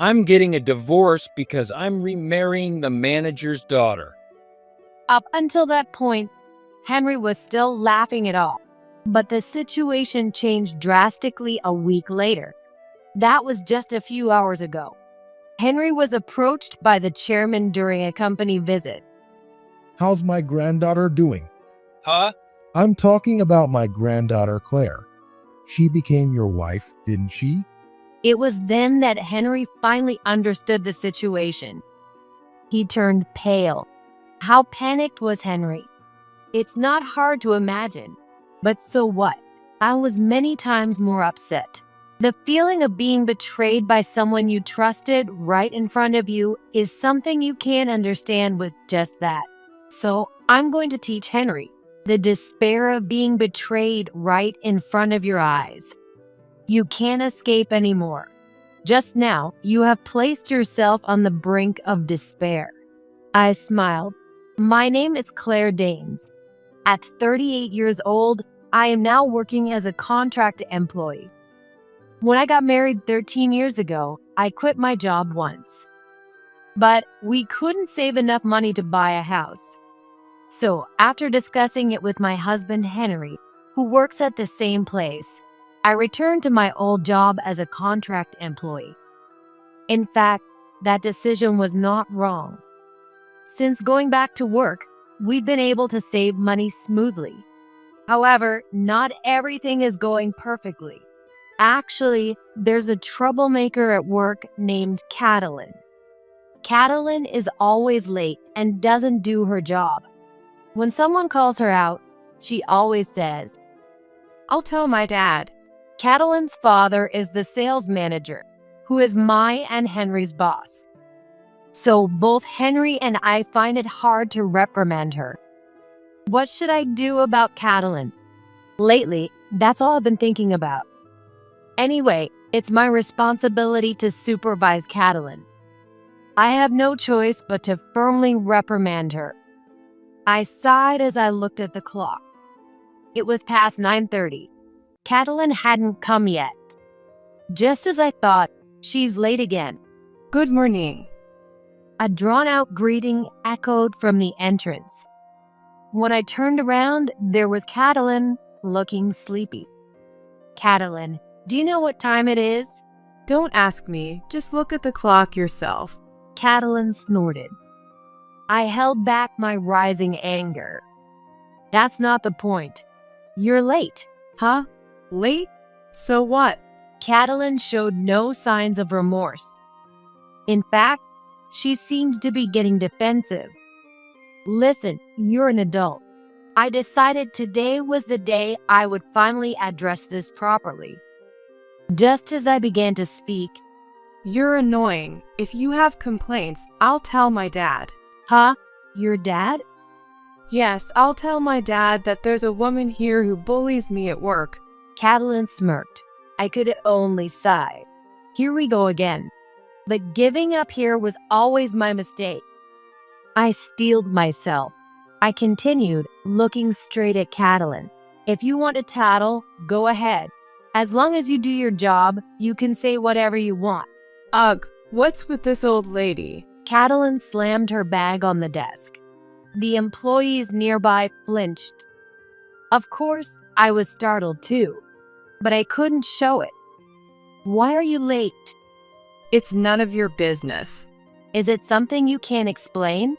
I'm getting a divorce because I'm remarrying the manager's daughter. Up until that point, Henry was still laughing it off. But the situation changed drastically a week later. That was just a few hours ago. Henry was approached by the chairman during a company visit. How's my granddaughter doing? Huh? I'm talking about my granddaughter Claire. She became your wife, didn't she? It was then that Henry finally understood the situation. He turned pale. How panicked was Henry? It's not hard to imagine. But so what? I was many times more upset. The feeling of being betrayed by someone you trusted right in front of you is something you can't understand with just that. So I'm going to teach Henry the despair of being betrayed right in front of your eyes. You can't escape anymore. Just now, you have placed yourself on the brink of despair. I smiled. My name is Claire Danes. At 38 years old, I am now working as a contract employee. When I got married 13 years ago, I quit my job once. But we couldn't save enough money to buy a house. So after discussing it with my husband Henry, who works at the same place, I returned to my old job as a contract employee. In fact, that decision was not wrong. Since going back to work, we've been able to save money smoothly. However, not everything is going perfectly. Actually, there's a troublemaker at work named Catalin. Catalin is always late and doesn't do her job. When someone calls her out, she always says, "I'll tell my dad." Catalin's father is the sales manager, who is my and Henry's boss. So both Henry and I find it hard to reprimand her. What should I do about Catalin? Lately, that's all I've been thinking about. Anyway, it's my responsibility to supervise Catalin. I have no choice but to firmly reprimand her. I sighed as I looked at the clock. It was past 9:30. Catalin hadn't come yet. Just as I thought, she's late again. "Good morning." A drawn-out greeting echoed from the entrance. When I turned around, there was Catalin, looking sleepy. "Catalin, do you know what time it is?" "Don't ask me, just look at the clock yourself." Catalin snorted. I held back my rising anger. "That's not the point. You're late." "Huh? Late? So what?" Catalin showed no signs of remorse. In fact, she seemed to be getting defensive. "Listen, you're an adult. I decided today was the day I would finally address this properly." Just as I began to speak, "You're annoying. If you have complaints, I'll tell my dad." "Huh? Your dad?" "Yes, I'll tell my dad that there's a woman here who bullies me at work." Catalin smirked. I could only sigh. Here we go again. But giving up here was always my mistake. I steeled myself. I continued, looking straight at Catalin. "If you want to tattle, go ahead. As long as you do your job, you can say whatever you want." "Ugh, what's with this old lady?" Catalin slammed her bag on the desk. The employees nearby flinched. Of course, I was startled too, but I couldn't show it. "Why are you late?" "It's none of your business." "Is it something you can't explain?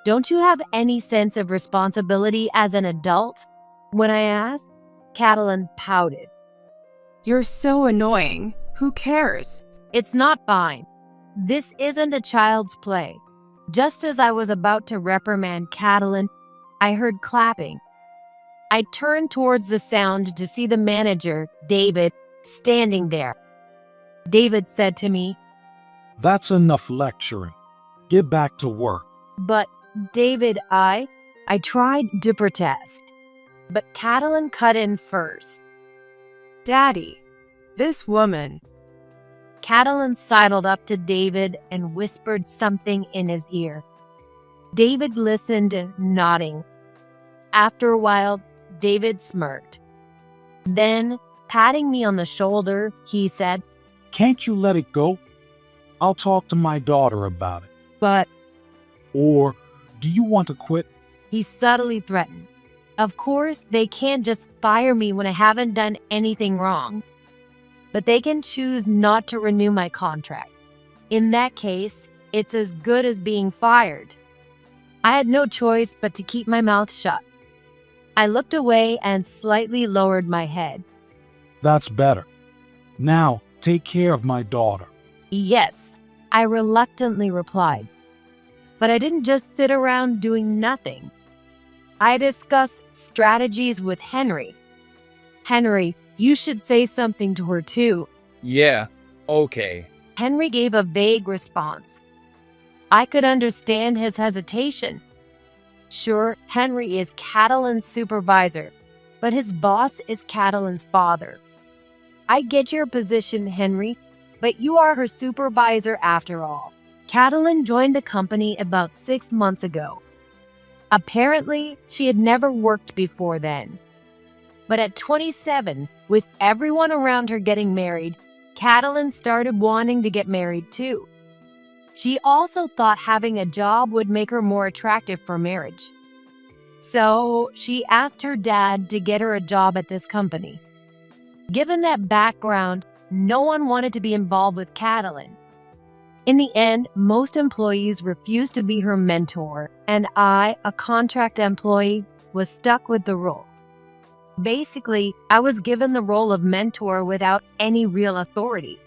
Don't you have any sense of responsibility as an adult?" When I asked, Catalin pouted. "You're so annoying. Who cares?" "It's not fine. This isn't a child's play." Just as I was about to reprimand Catalin, I heard clapping. I turned towards the sound to see the manager, David, standing there. David said to me, That's enough lecturing. Get back to work. "But, David, I tried to protest. But Catalin cut in first. "Daddy, this woman." Catalin sidled up to David and whispered something in his ear. David listened, nodding. After a while, David smirked. Then, patting me on the shoulder, he said, Can't you let it go? I'll talk to my daughter about it. But Or do you want to quit? He subtly threatened. Of course, they can't just fire me when I haven't done anything wrong. But they can choose not to renew my contract. In that case, it's as good as being fired. I had no choice but to keep my mouth shut. I looked away and slightly lowered my head. That's better. Now, take care of my daughter. Yes, I reluctantly replied. But I didn't just sit around doing nothing. I discussed strategies with Henry. Henry, you should say something to her too. Yeah, okay. Henry gave a vague response. I could understand his hesitation. Sure, Henry is Catalan's supervisor, but his boss is Catalan's father. I get your position, Henry, but you are her supervisor after all. Catalan joined the company about 6 months ago. Apparently, she had never worked before then. But at 27, with everyone around her getting married, Catalan started wanting to get married too. She also thought having a job would make her more attractive for marriage. So she asked her dad to get her a job at this company. Given that background, no one wanted to be involved with Catalan. In the end, most employees refused to be her mentor, and I, a contract employee, was stuck with the role. Basically, I was given the role of mentor without any real authority.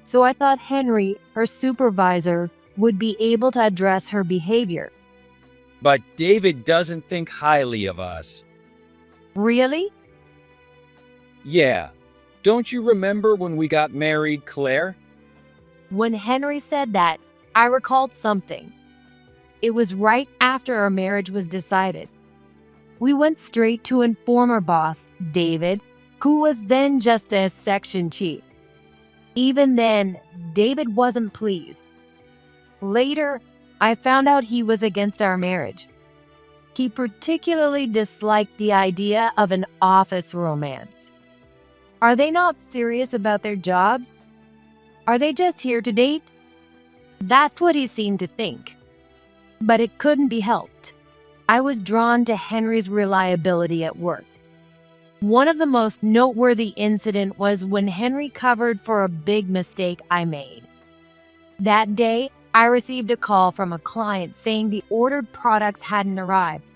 So I thought Henry, her supervisor, would be able to address her behavior. But David doesn't think highly of us. Really? Yeah. Don't you remember when we got married, Claire? When Henry said that, I recalled something. It was right after our marriage was decided. We went straight to inform our boss, David, who was then just a section chief. Even then, David wasn't pleased. Later, I found out he was against our marriage. He particularly disliked the idea of an office romance. Are they not serious about their jobs? Are they just here to date? That's what he seemed to think. But it couldn't be helped. I was drawn to Henry's reliability at work. One of the most noteworthy incidents was when Henry covered for a big mistake I made. That day, I received a call from a client saying the ordered products hadn't arrived.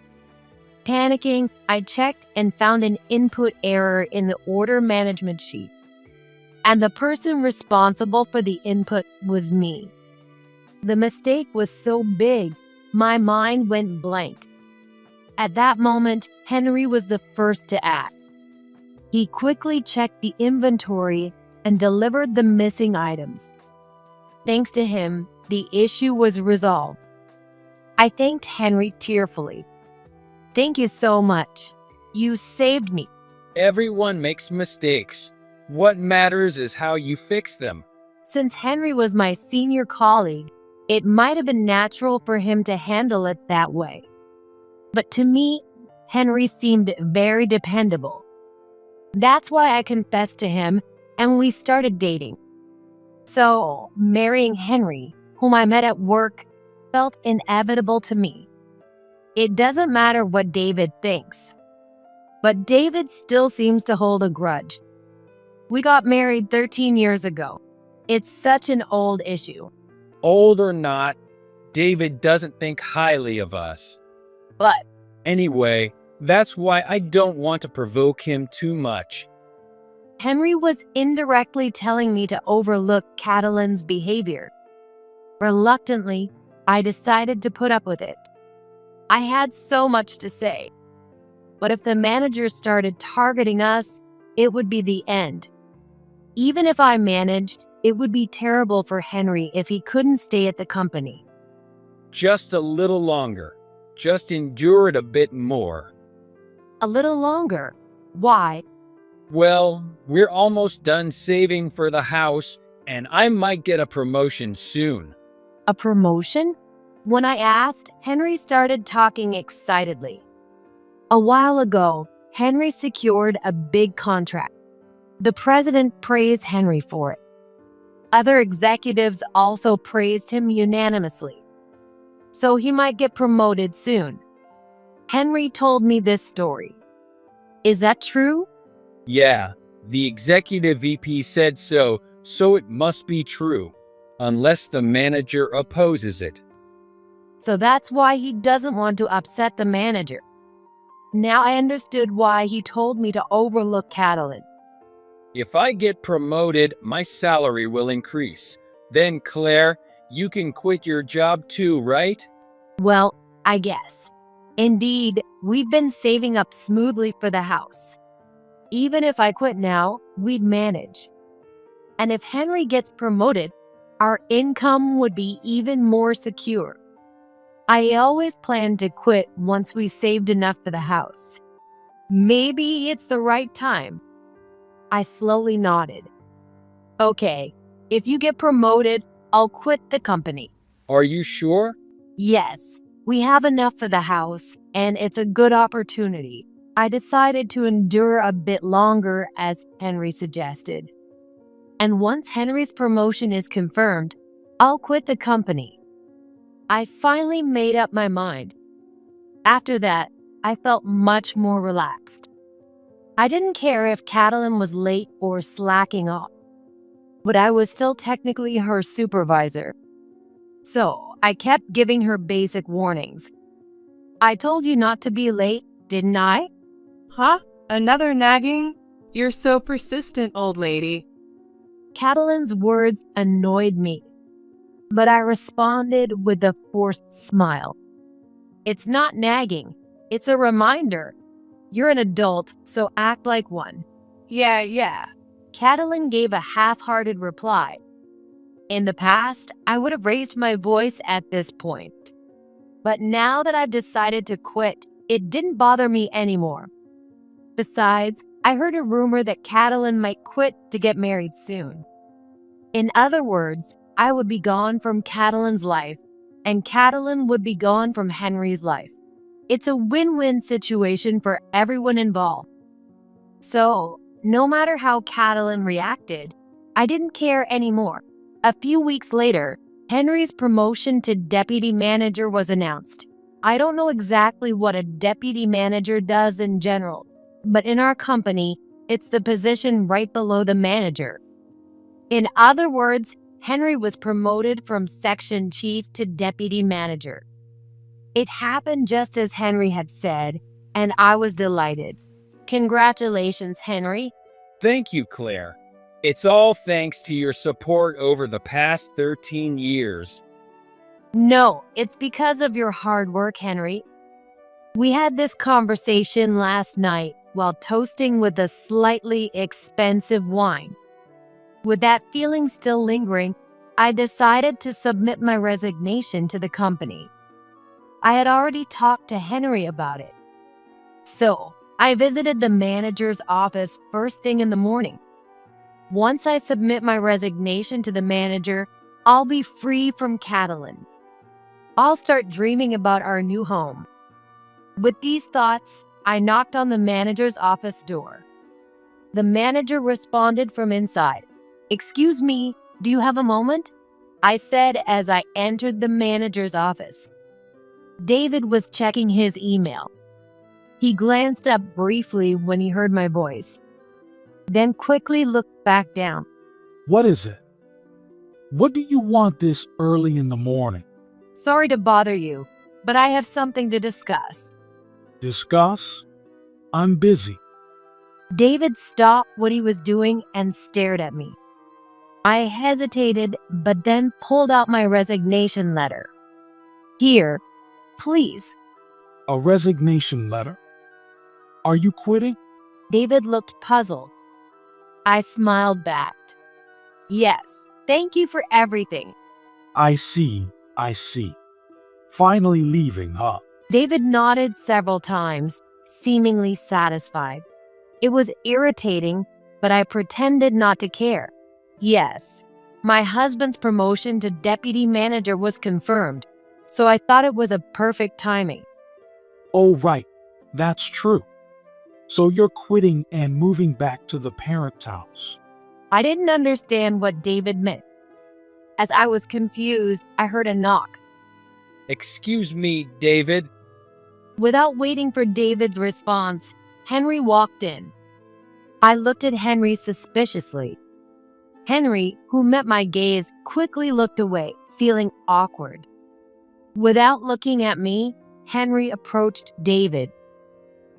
Panicking, I checked and found an input error in the order management sheet. And the person responsible for the input was me. The mistake was so big, my mind went blank. At that moment, Henry was the first to act. He quickly checked the inventory and delivered the missing items. Thanks to him, the issue was resolved. I thanked Henry tearfully. Thank you so much. You saved me. Everyone makes mistakes. What matters is how you fix them. Since Henry was my senior colleague, it might have been natural for him to handle it that way. But to me, Henry seemed very dependable. That's why I confessed to him and we started dating. So, marrying Henry, whom I met at work, felt inevitable to me. It doesn't matter what David thinks. But David still seems to hold a grudge. We got married 13 years ago. It's such an old issue. Old or not, David doesn't think highly of us. But Anyway, that's why I don't want to provoke him too much. Henry was indirectly telling me to overlook Catalan's behavior. Reluctantly, I decided to put up with it. I had so much to say. But if the manager started targeting us, it would be the end. Even if I managed, it would be terrible for Henry if he couldn't stay at the company. Just a little longer. Just endure it a bit more. A little longer. Why? Well, we're almost done saving for the house, and I might get a promotion soon. A promotion? When I asked, Henry started talking excitedly. A while ago, Henry secured a big contract. The president praised Henry for it. Other executives also praised him unanimously, so he might get promoted soon. Henry told me this story. Is that true? Yeah, the executive VP said so, so it must be true, unless the manager opposes it. So that's why he doesn't want to upset the manager. Now I understood why he told me to overlook Catalan. If I get promoted, my salary will increase. Then, Claire, you can quit your job too, right? Well, I guess. Indeed, we've been saving up smoothly for the house. Even if I quit now, we'd manage. And if Henry gets promoted, our income would be even more secure. I always planned to quit once we saved enough for the house. Maybe it's the right time. I slowly nodded. Okay, if you get promoted, I'll quit the company. Are you sure? Yes, we have enough for the house, and it's a good opportunity. I decided to endure a bit longer, as Henry suggested. And once Henry's promotion is confirmed, I'll quit the company. I finally made up my mind. After that, I felt much more relaxed. I didn't care if Catalan was late or slacking off, but I was still technically her supervisor. So I kept giving her basic warnings. I told you not to be late, didn't I? Huh? Another nagging? You're so persistent, old lady. Catalan's words annoyed me, but I responded with a forced smile. It's not nagging, it's a reminder. You're an adult, so act like one. Yeah. Catalan gave a half-hearted reply. In the past, I would have raised my voice at this point. But now that I've decided to quit, it didn't bother me anymore. Besides, I heard a rumor that Catalan might quit to get married soon. In other words, I would be gone from Catalan's life, and Catalan would be gone from Henry's life. It's a win-win situation for everyone involved. So, no matter how Catalan reacted, I didn't care anymore. A few weeks later, Henry's promotion to deputy manager was announced. I don't know exactly what a deputy manager does in general, but in our company, it's the position right below the manager. In other words, Henry was promoted from section chief to deputy manager. It happened just as Henry had said, and I was delighted. Congratulations, Henry. Thank you, Claire. It's all thanks to your support over the past 13 years. No, it's because of your hard work, Henry. We had this conversation last night while toasting with a slightly expensive wine. With that feeling still lingering, I decided to submit my resignation to the company. I had already talked to Henry about it. So, I visited the manager's office first thing in the morning. Once I submit my resignation to the manager, I'll be free from Catalan. I'll start dreaming about our new home. With these thoughts, I knocked on the manager's office door. The manager responded from inside. "Excuse me, do you have a moment?" I said as I entered the manager's office. David was checking his email. He glanced up briefly when he heard my voice, then quickly looked back down. What is it? What do you want this early in the morning? Sorry to bother you, but I have something to discuss. Discuss? I'm busy. David stopped what he was doing and stared at me. I hesitated, but then pulled out my resignation letter. "Here, please." A resignation letter? Are you quitting? David looked puzzled. I smiled back. "Yes, thank you for everything." I see. Finally leaving, huh? David nodded several times, seemingly satisfied. It was irritating, but I pretended not to care. Yes, my husband's promotion to deputy manager was confirmed, so I thought it was a perfect timing. Oh, right. That's true. So you're quitting and moving back to the parents' house. I didn't understand what David meant. As I was confused, I heard a knock. Excuse me, David. Without waiting for David's response, Henry walked in. I looked at Henry suspiciously. Henry, who met my gaze, quickly looked away, feeling awkward. Without looking at me, Henry approached David.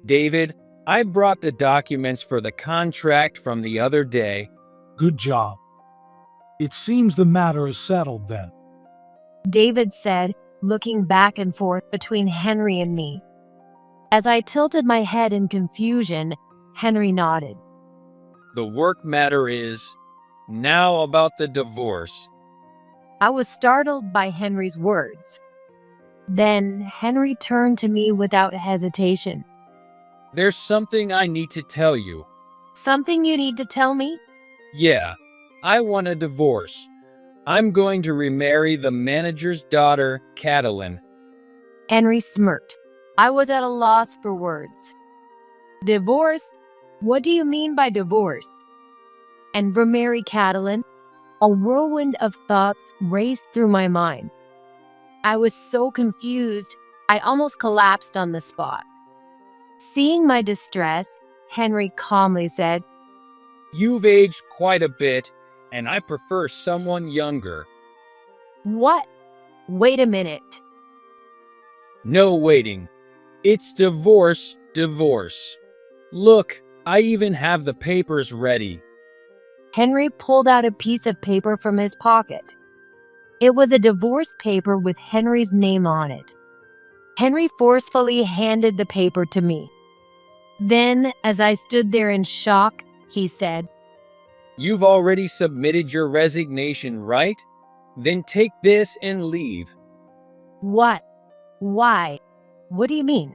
David, I brought the documents for the contract from the other day. Good job. It seems the matter is settled then. David said, looking back and forth between Henry and me. As I tilted my head in confusion, Henry nodded. The work matter is now about the divorce. I was startled by Henry's words. Then Henry turned to me without hesitation. There's something I need to tell you. Something you need to tell me? Yeah, I want a divorce. I'm going to remarry the manager's daughter, Catalin. Henry smirked. I was at a loss for words. Divorce? What do you mean by divorce? And remarry Catalin? A whirlwind of thoughts raced through my mind. I was so confused, I almost collapsed on the spot. Seeing my distress, Henry calmly said, You've aged quite a bit, and I prefer someone younger. What? Wait a minute. No waiting. It's divorce, divorce. Look, I even have the papers ready. Henry pulled out a piece of paper from his pocket. It was a divorce paper with Henry's name on it. Henry forcefully handed the paper to me. Then, as I stood there in shock, he said, You've already submitted your resignation, right? Then take this and leave. What? Why? What do you mean?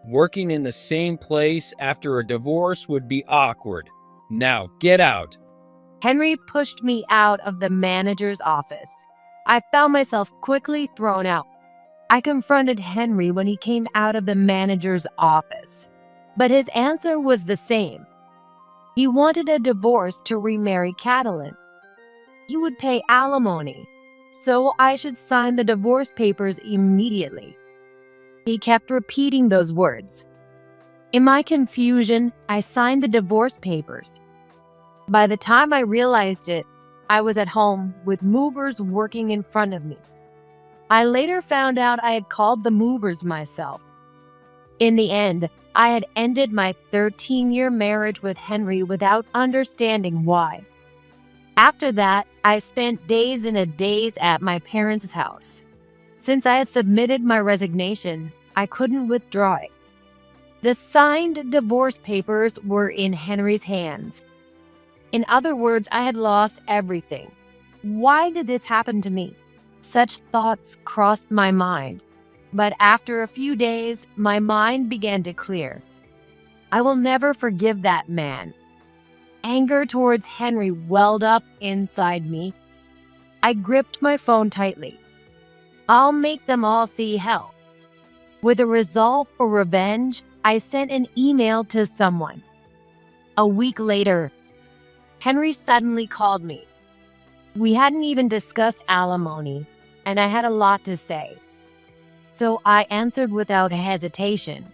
Working in the same place after a divorce would be awkward. Now get out. Henry pushed me out of the manager's office. I found myself quickly thrown out. I confronted Henry when he came out of the manager's office, but his answer was the same. He wanted a divorce to remarry Catalin. He would pay alimony, so I should sign the divorce papers immediately. He kept repeating those words. In my confusion, I signed the divorce papers. By the time I realized it, I was at home with movers working in front of me. I later found out I had called the movers myself. In the end, I had ended my 13-year marriage with Henry without understanding why. After that, I spent days and a days at my parents' house. Since I had submitted my resignation, I couldn't withdraw it. The signed divorce papers were in Henry's hands. In other words, I had lost everything. Why did this happen to me? Such thoughts crossed my mind. But after a few days, my mind began to clear. I will never forgive that man. Anger towards Henry welled up inside me. I gripped my phone tightly. I'll make them all see hell. With a resolve for revenge, I sent an email to someone. A week later, Henry suddenly called me. We hadn't even discussed alimony, and I had a lot to say. So I answered without hesitation.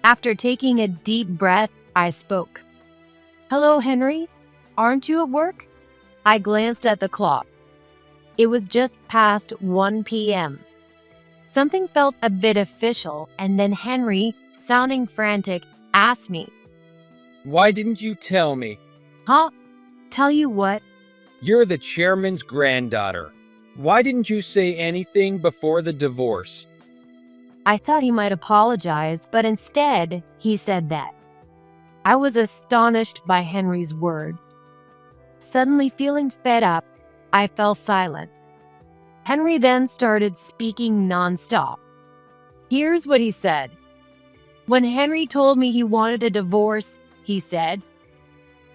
After taking a deep breath, I spoke. Hello, Henry. Aren't you at work? I glanced at the clock. It was just past 1 p.m. Something felt a bit official, and then Henry, sounding frantic, asked me, Why didn't you tell me? Huh? Tell you what? You're the chairman's granddaughter. Why didn't you say anything before the divorce? I thought he might apologize, but instead, he said that. I was astonished by Henry's words. Suddenly feeling fed up, I fell silent. Henry then started speaking nonstop. Here's what he said. When Henry told me he wanted a divorce, he said,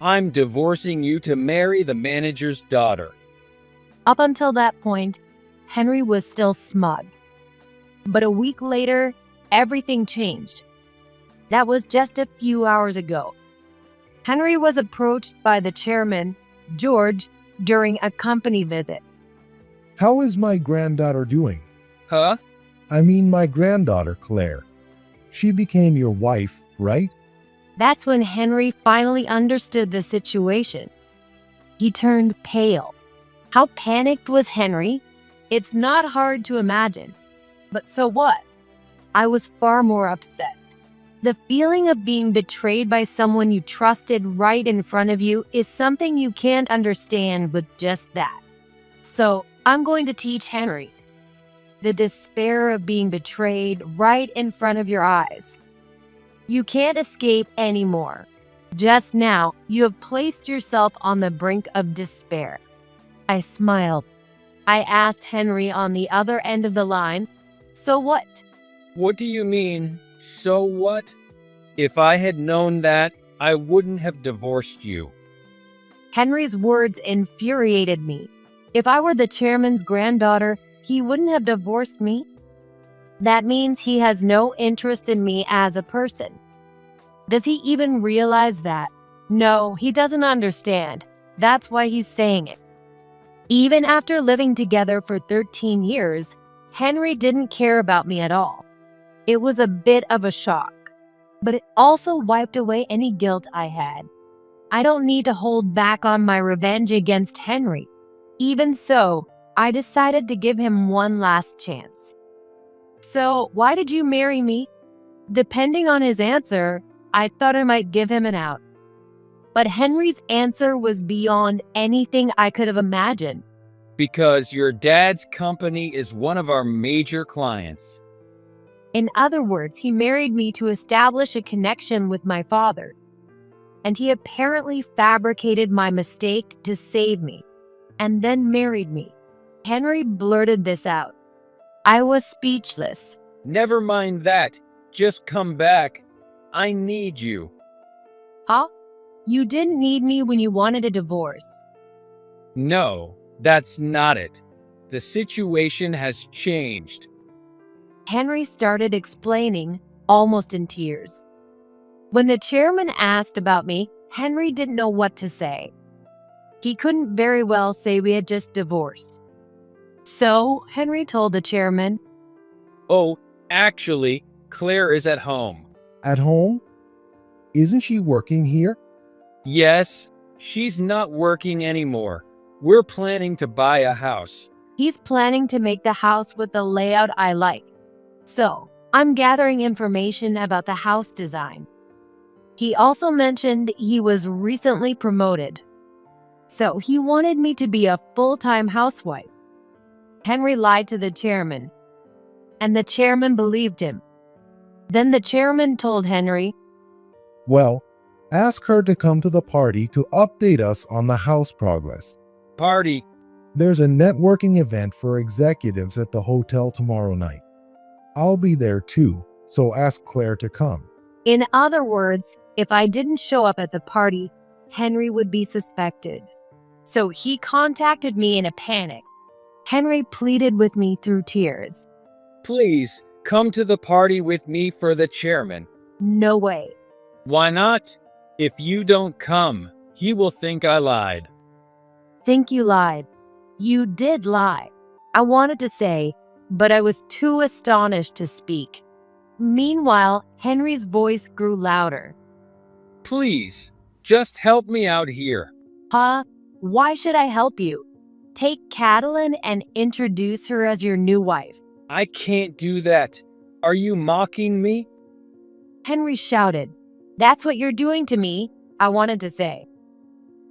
I'm divorcing you to marry the manager's daughter. Up until that point, Henry was still smug. But a week later, everything changed. That was just a few hours ago. Henry was approached by the chairman, George, during a company visit. How is my granddaughter doing? Huh? I mean my granddaughter, Claire. She became your wife, right? That's when Henry finally understood the situation. He turned pale. How panicked was Henry? It's not hard to imagine. But so what? I was far more upset. The feeling of being betrayed by someone you trusted right in front of you is something you can't understand with just that. So I'm going to teach Henry. The despair of being betrayed right in front of your eyes. You can't escape anymore. Just now, you have placed yourself on the brink of despair. I smiled. I asked Henry on the other end of the line, "So what?" What do you mean, so what? If I had known that, I wouldn't have divorced you. Henry's words infuriated me. If I were the chairman's granddaughter, he wouldn't have divorced me. That means he has no interest in me as a person. Does he even realize that? No, he doesn't understand. That's why he's saying it. Even after living together for 13 years, Henry didn't care about me at all. It was a bit of a shock, but it also wiped away any guilt I had. I don't need to hold back on my revenge against Henry. Even so, I decided to give him one last chance. "So, why did you marry me?" Depending on his answer, I thought I might give him an out. But Henry's answer was beyond anything I could have imagined. Because your dad's company is one of our major clients. In other words, he married me to establish a connection with my father. And he apparently fabricated my mistake to save me, and then married me. Henry blurted this out. I was speechless. Never mind that. Just come back. I need you. Huh? You didn't need me when you wanted a divorce. No, that's not it. The situation has changed. Henry started explaining, almost in tears. When the chairman asked about me, Henry didn't know what to say. He couldn't very well say we had just divorced. So Henry told the chairman, Oh, actually, Claire is at home. At home? Isn't she working here? Yes, she's not working anymore. We're planning to buy a house. he's planning to make the house with the layout I like. So I'm gathering information about the house design. He also mentioned he was recently promoted. So he wanted me to be a full-time housewife. Henry lied to the chairman, and the chairman believed him. Then the chairman told Henry, Well, ask her to come to the party to update us on the house progress. Party. There's a networking event for executives at the hotel tomorrow night. I'll be there too, so ask Claire to come. in other words, if I didn't show up at the party, Henry would be suspected. So he contacted me in a panic. Henry pleaded with me through tears. Please, come to the party with me for the chairman. No way. Why not? If you don't come, he will think I lied. Think you lied. You did lie. I wanted to say, but I was too astonished to speak. Meanwhile, Henry's voice grew louder. Please, just help me out here. Huh? Why should I help you? Take Catalin and introduce her as your new wife. I can't do that. Are you mocking me? Henry shouted. That's what you're doing to me, I wanted to say.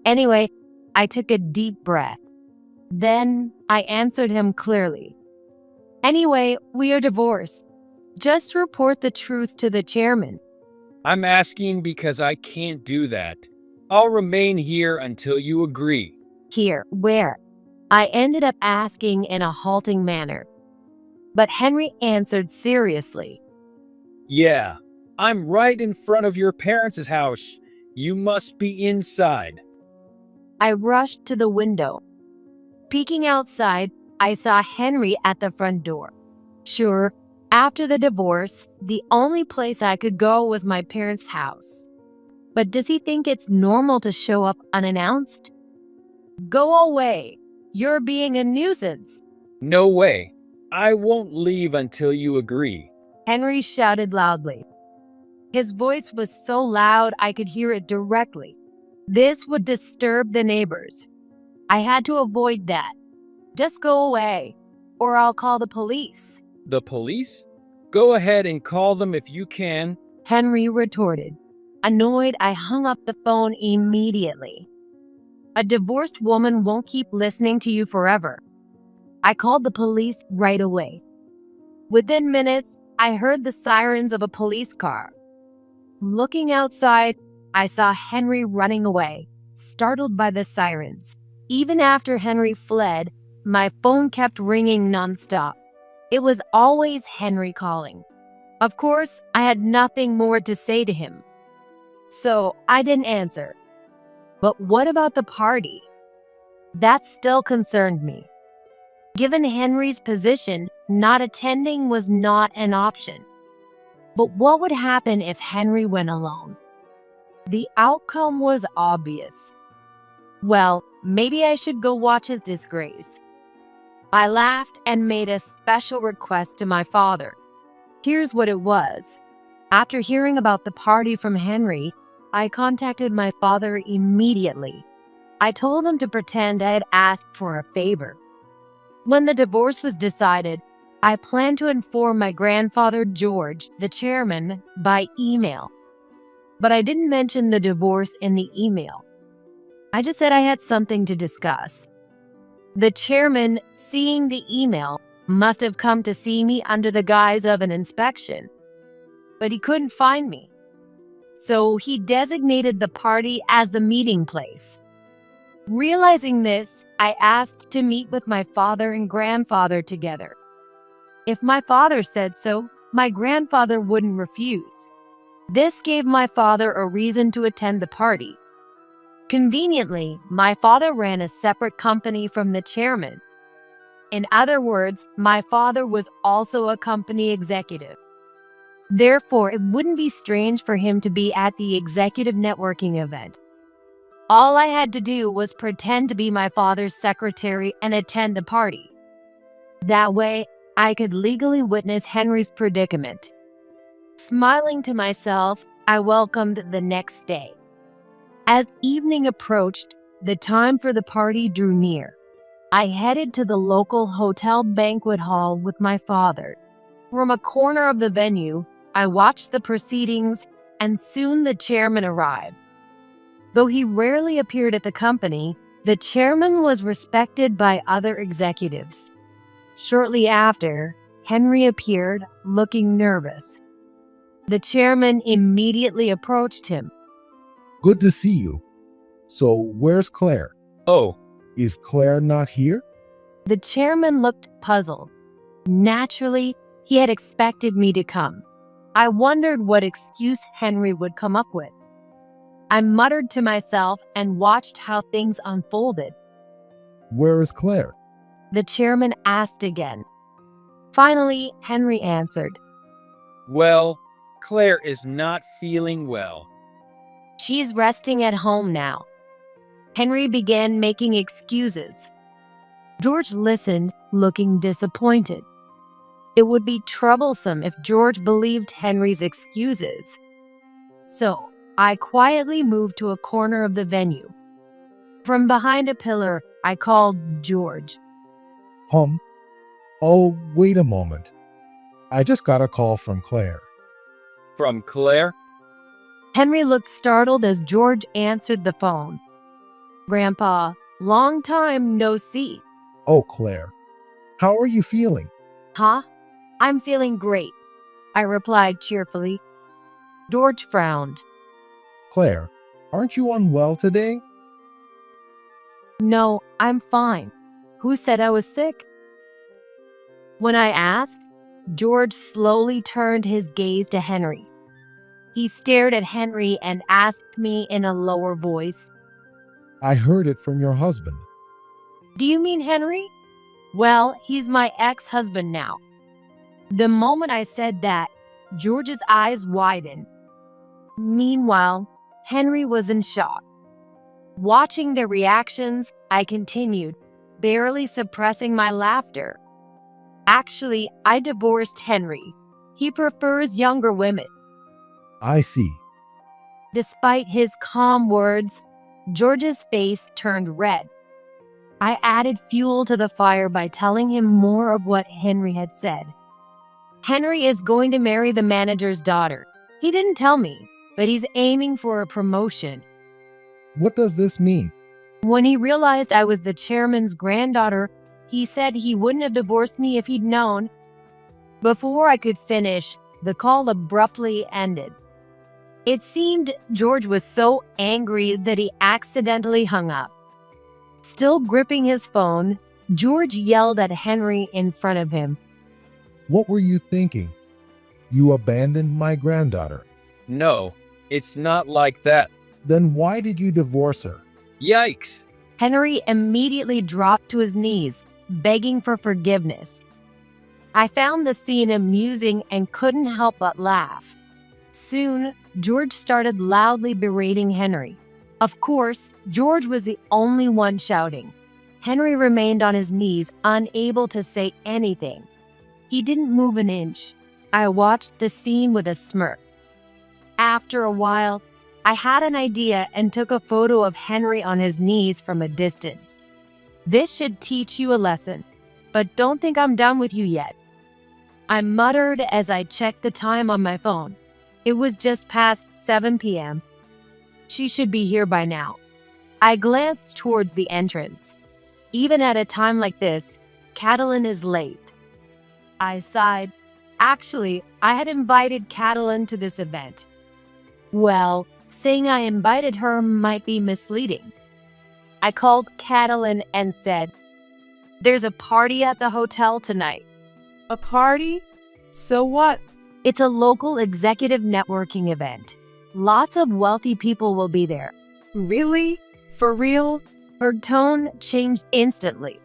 Anyway, I took a deep breath. Then I answered him clearly. Anyway, we are divorced. Just report the truth to the chairman. I'm asking because I can't do that. I'll remain here until you agree. Here, where? I ended up asking in a halting manner. But Henry answered seriously. Yeah, I'm right in front of your parents' house. You must be inside. I rushed to the window. Peeking outside, I saw Henry at the front door. Sure, after the divorce, the only place I could go was my parents' house. But does he think it's normal to show up unannounced? Go away. You're being a nuisance. No way. I won't leave until you agree. Henry shouted loudly. His voice was so loud I could hear it directly. This would disturb the neighbors. I had to avoid that. Just go away, or I'll call the police, The police? Go ahead and call them if you can. Henry retorted. Annoyed, I hung up the phone immediately. A divorced woman won't keep listening to you forever. I called the police right away. Within minutes, I heard the sirens of a police car. Looking outside, I saw Henry running away, startled by the sirens. Even after Henry fled, my phone kept ringing nonstop. It was always Henry calling. Of course, I had nothing more to say to him, so I didn't answer. But what about the party? That still concerned me. Given Henry's position, not attending was not an option. But what would happen if Henry went alone? The outcome was obvious. Well, maybe I should go watch his disgrace. I laughed and made a special request to my father. Here's what it was. After hearing about the party from Henry, I contacted my father immediately. I told him to pretend I had asked for a favor. When the divorce was decided, I planned to inform my grandfather George, the chairman, by email. But I didn't mention the divorce in the email. I just said I had something to discuss. The chairman, seeing the email, must have come to see me under the guise of an inspection. But he couldn't find me. So he designated the party as the meeting place. Realizing this, I asked to meet with my father and grandfather together. If my father said so, my grandfather wouldn't refuse. This gave my father a reason to attend the party. Conveniently, my father ran a separate company from the chairman. In other words, my father was also a company executive. Therefore, it wouldn't be strange for him to be at the executive networking event. All I had to do was pretend to be my father's secretary and attend the party. That way, I could legally witness Henry's predicament. Smiling to myself, I welcomed the next day. As evening approached, the time for the party drew near. I headed to the local hotel banquet hall with my father. From a corner of the venue, I watched the proceedings, and soon the chairman arrived. Though he rarely appeared at the company, the chairman was respected by other executives. Shortly after, Henry appeared, looking nervous. The chairman immediately approached him. Good to see you. So, where's Claire? Oh, Is Claire not here? The chairman looked puzzled. Naturally, he had expected me to come. I wondered what excuse Henry would come up with. I muttered to myself and watched how things unfolded. Where is Claire? The chairman asked again. Finally, Henry answered. well, Claire is not feeling well. She's resting at home now. Henry began making excuses. George listened, looking disappointed. It would be troublesome if George believed Henry's excuses. So, I quietly moved to a corner of the venue. From behind a pillar, I called George. Oh, wait a moment. I just got a call from Claire. From Claire? Henry looked startled as George answered the phone. Grandpa, long time no see. Oh, Claire. How are you feeling? Huh? I'm feeling great, I replied cheerfully. George frowned. Claire, aren't you unwell today? No, I'm fine. Who said I was sick? When I asked, George slowly turned his gaze to Henry. He stared at Henry and asked me in a lower voice, I heard it from your husband. Do you mean Henry? Well, he's my ex-husband now. The moment I said that, George's eyes widened. Meanwhile, Henry was in shock. Watching their reactions, I continued, barely suppressing my laughter. Actually, I divorced Henry. He prefers younger women. I see. Despite his calm words, George's face turned red. I added fuel to the fire by telling him more of what Henry had said. Henry is going to marry the manager's daughter. He didn't tell me, but he's aiming for a promotion. What does this mean? When he realized I was the chairman's granddaughter, he said he wouldn't have divorced me if he'd known. Before I could finish, the call abruptly ended. It seemed George was so angry that he accidentally hung up. Still gripping his phone, George yelled at Henry in front of him. What were you thinking? You abandoned my granddaughter. No, it's not like that. Then why did you divorce her? Yikes! Henry immediately dropped to his knees, begging for forgiveness. I found the scene amusing and couldn't help but laugh. Soon, George started loudly berating Henry. Of course, George was the only one shouting. Henry remained on his knees, unable to say anything. He didn't move an inch. I watched the scene with a smirk. After a while, I had an idea and took a photo of Henry on his knees from a distance. This should teach you a lesson, but don't think I'm done with you yet. I muttered as I checked the time on my phone. It was just past 7 p.m. She should be here by now. I glanced towards the entrance. Even at a time like this, Catalin is late. I sighed. Actually, I had invited Catalin to this event. Well, saying I invited her might be misleading. I called Catalin and said, "There's a party at the hotel tonight." A party? So what? It's a local executive networking event. Lots of wealthy people will be there. Really? For real? Her tone changed instantly.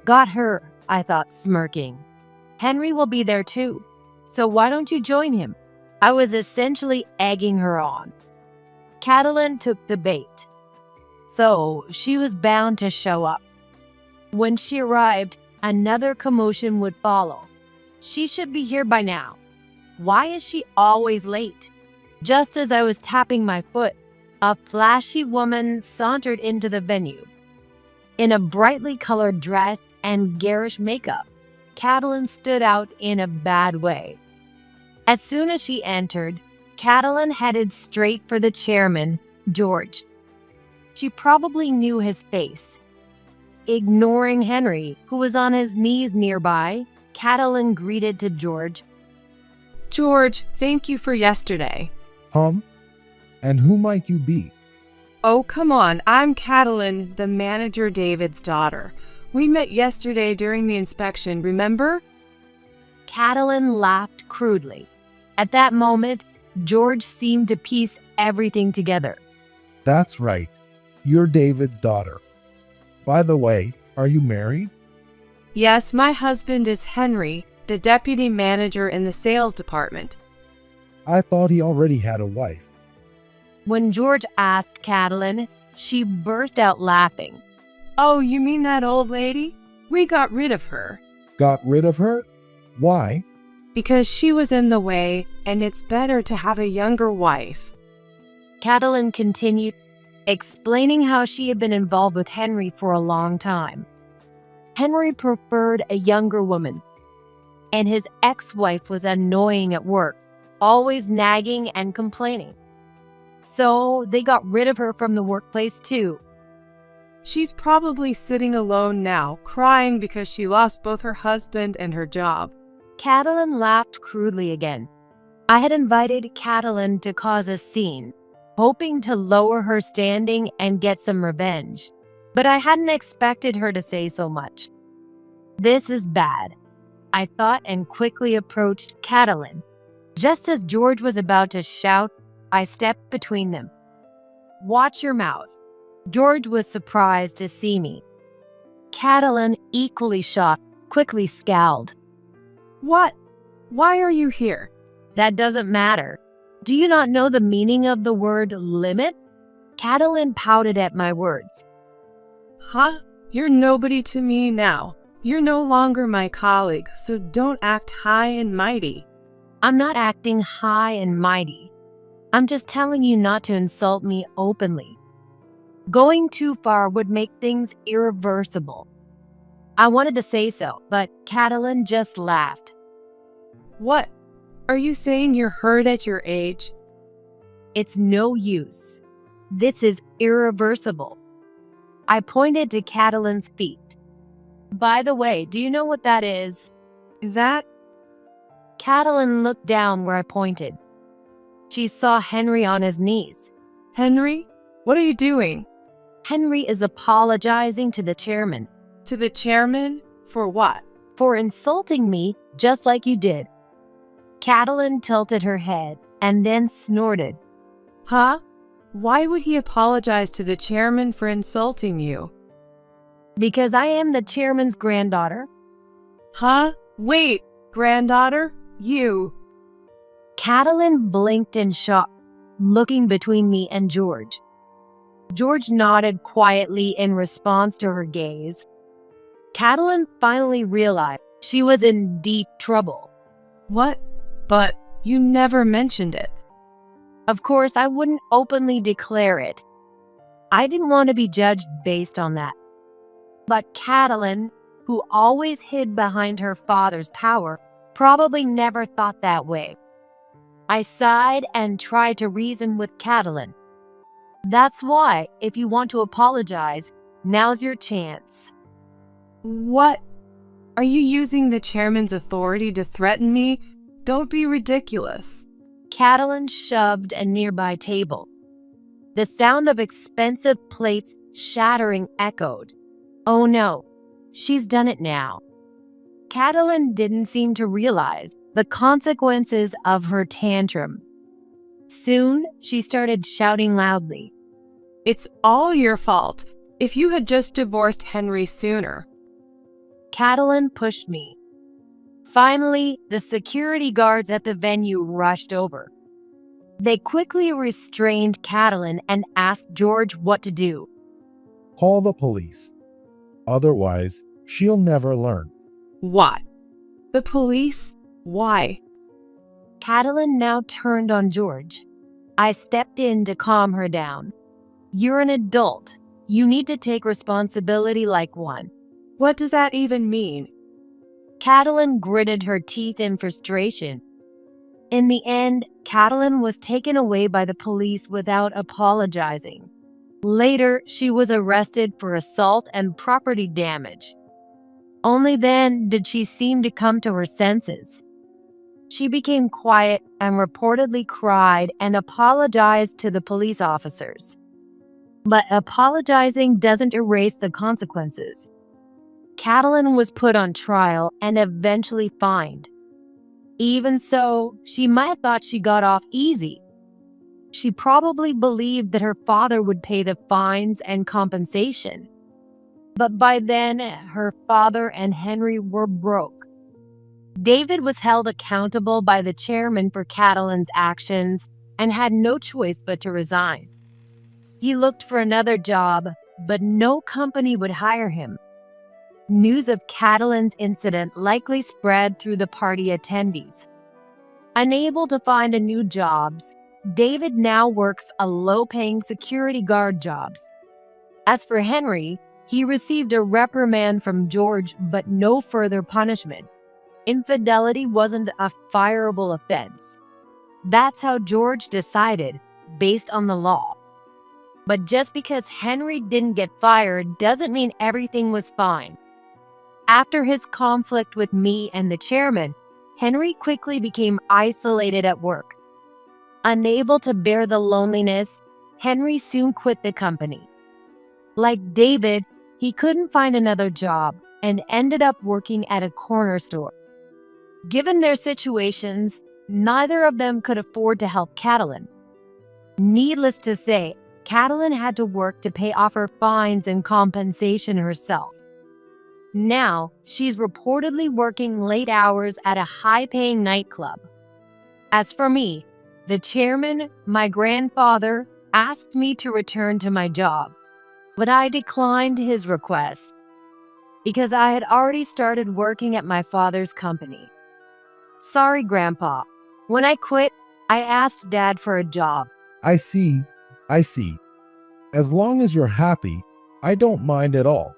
Got her, I thought, smirking. Henry will be there too. So why don't you join him? I was essentially egging her on. Catalin took the bait. So she was bound to show up. When she arrived, another commotion would follow. She should be here by now. Why is she always late? Just as I was tapping my foot, a flashy woman sauntered into the venue. In a brightly colored dress and garish makeup, Catalin stood out in a bad way. As soon as she entered, Catalin headed straight for the chairman, George. She probably knew his face. Ignoring Henry, who was on his knees nearby, Catalin greeted to George. George, thank you for yesterday. And who might you be? Oh, come on. I'm Catalin, the manager David's daughter. We met yesterday during the inspection, remember? Catalin laughed crudely. At that moment, George seemed to piece everything together. That's right. You're David's daughter. By the way, are you married? Yes, my husband is Henry, the deputy manager in the sales department. I thought he already had a wife. When George asked Catalin, she burst out laughing. Oh, you mean that old lady? We got rid of her. Got rid of her? Why? Because she was in the way, and it's better to have a younger wife. Catalin continued, explaining how she had been involved with Henry for a long time. Henry preferred a younger woman, and his ex-wife was annoying at work, always nagging and complaining. So they got rid of her from the workplace too. She's probably sitting alone now, crying because she lost both her husband and her job. Catalin laughed crudely again. I had invited Catalin to cause a scene, hoping to lower her standing and get some revenge. But I hadn't expected her to say so much. This is bad, I thought, and quickly approached Catalin. Just as George was about to shout, I stepped between them. Watch your mouth. George was surprised to see me. Catalin, equally shocked, quickly scowled. What? Why are you here? That doesn't matter. Do you not know the meaning of the word limit? Catalin pouted at my words. Huh? You're nobody to me now. You're no longer my colleague, so don't act high and mighty. I'm not acting high and mighty. I'm just telling you not to insult me openly. Going too far would make things irreversible. I wanted to say so, but Catalin just laughed. What? Are you saying you're hurt at your age? It's no use. This is irreversible. I pointed to Catalin's feet. By the way, do you know what that is? That? Catalin looked down where I pointed. She saw Henry on his knees. Henry? What are you doing? Henry is apologizing to the chairman. To the chairman? For what? For insulting me just like you did. Catalin tilted her head and then snorted. Huh? Why would he apologize to the chairman for insulting you? Because I am the chairman's granddaughter. Huh? Wait, granddaughter? You. Catalin blinked in shock, looking between me and George. George nodded quietly in response to her gaze. Catalin finally realized she was in deep trouble. What? But you never mentioned it. Of course, I wouldn't openly declare it. I didn't want to be judged based on that. But Catalin, who always hid behind her father's power, probably never thought that way. I sighed and tried to reason with Catalin. That's why, if you want to apologize, now's your chance. What? Are you using the chairman's authority to threaten me? Don't be ridiculous. Catalin shoved a nearby table. The sound of expensive plates shattering echoed. Oh no, she's done it now. Catalin didn't seem to realize the consequences of her tantrum. Soon, she started shouting loudly. It's all your fault. If you had just divorced Henry sooner. Catalin pushed me. Finally, the security guards at the venue rushed over. They quickly restrained Catalin and asked George what to do. Call the police. Otherwise, she'll never learn. What? The police? Why? Catalin now turned on George. I stepped in to calm her down. You're an adult. You need to take responsibility like one. What does that even mean? Catalin gritted her teeth in frustration. In the end, Catalin was taken away by the police without apologizing. Later, she was arrested for assault and property damage. Only then did she seem to come to her senses. She became quiet and reportedly cried and apologized to the police officers. But apologizing doesn't erase the consequences. Catalin was put on trial and eventually fined. Even so, she might have thought she got off easy. She probably believed that her father would pay the fines and compensation. But by then, her father and Henry were broke. David was held accountable by the chairman for Catalin's actions and had no choice but to resign. He looked for another job, but no company would hire him. News of Catalin's incident likely spread through the party attendees. Unable to find a new job, David now works a low-paying security guard jobs. As for Henry, he received a reprimand from George, but no further punishment. Infidelity wasn't a fireable offense. That's how George decided, based on the law. But just because Henry didn't get fired doesn't mean everything was fine. After his conflict with me and the chairman, Henry quickly became isolated at work. Unable to bear the loneliness, Henry soon quit the company. Like David, he couldn't find another job and ended up working at a corner store. Given their situations, neither of them could afford to help Catalin. Needless to say, Catalin had to work to pay off her fines and compensation herself. Now, she's reportedly working late hours at a high-paying nightclub. As for me, the chairman, my grandfather, asked me to return to my job, but I declined his request. because I had already started working at my father's company. Sorry, Grandpa. When I quit, I asked Dad for a job. I see. As long as you're happy, I don't mind at all.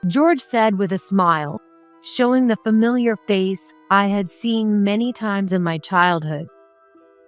George said with a smile, showing the familiar face I had seen many times in my childhood.